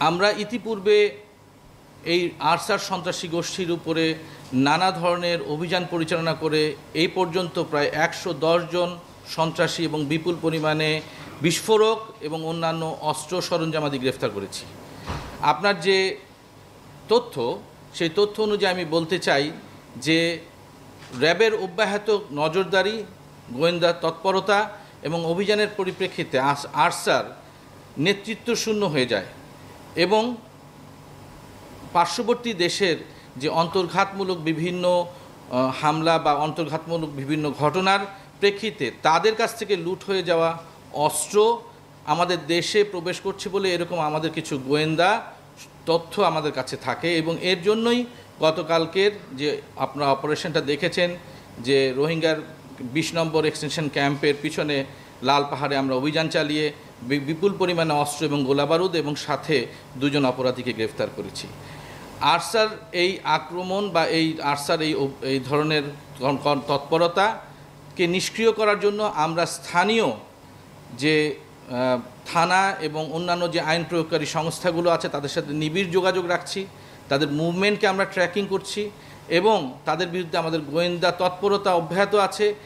আমরা ইতিপূর্বে এই আরসার সন্ত্রাসী গোষ্ঠীর উপরে নানা ধরনের অভিযান পরিচালনা করে এই পর্যন্ত প্রায় 110 জন সন্ত্রাসী এবং বিপুল পরিমাণে বিস্ফোরক এবং অন্যান্য অস্ত্র সরঞ্জামাদি গ্রেফতার করেছি। আপনার যে তথ্য, সেই তথ্য অনুযায়ী আমি বলতে চাই যে র্যাবের অব্যাহত নজরদারি, গোয়েন্দা তৎপরতা এবং অভিযানের পরিপ্রেক্ষিতে আরসার নেতৃত্ব শূন্য হয়ে যায় এবং পার্শ্ববর্তী দেশের যে অন্তর্ঘাতমূলক বিভিন্ন হামলা বা অন্তর্ঘাতমূলক বিভিন্ন ঘটনার প্রেক্ষিতে তাদের কাছ থেকে লুট হয়ে যাওয়া অস্ত্র আমাদের দেশে প্রবেশ করছে বলে এরকম আমাদের কিছু গোয়েন্দা তথ্য আমাদের কাছে থাকে এবং এর জন্যই গতকালকের যে আপনারা অপারেশনটা দেখেছেন, যে রোহিঙ্গার 20 নম্বর এক্সটেনশন ক্যাম্পের পিছনে লাল পাহাড়ে আমরা অভিযান চালিয়ে বিপুল পরিমাণে অস্ত্র এবং গোলাবারুদ এবং সাথে 2 জন অপরাধীকে গ্রেফতার করেছি। আরসার এই আক্রমণ বা এই আরসার এই ধরনের তৎপরতাকে নিষ্ক্রিয় করার জন্য আমরা স্থানীয় যে থানা এবং অন্যান্য যে আইন প্রয়োগকারী সংস্থাগুলো আছে তাদের সাথে নিবিড় যোগাযোগ রাখছি, তাদের মুভমেন্টকে আমরা ট্র্যাকিং করছি এবং তাদের বিরুদ্ধে আমাদের গোয়েন্দা তৎপরতা অব্যাহত আছে।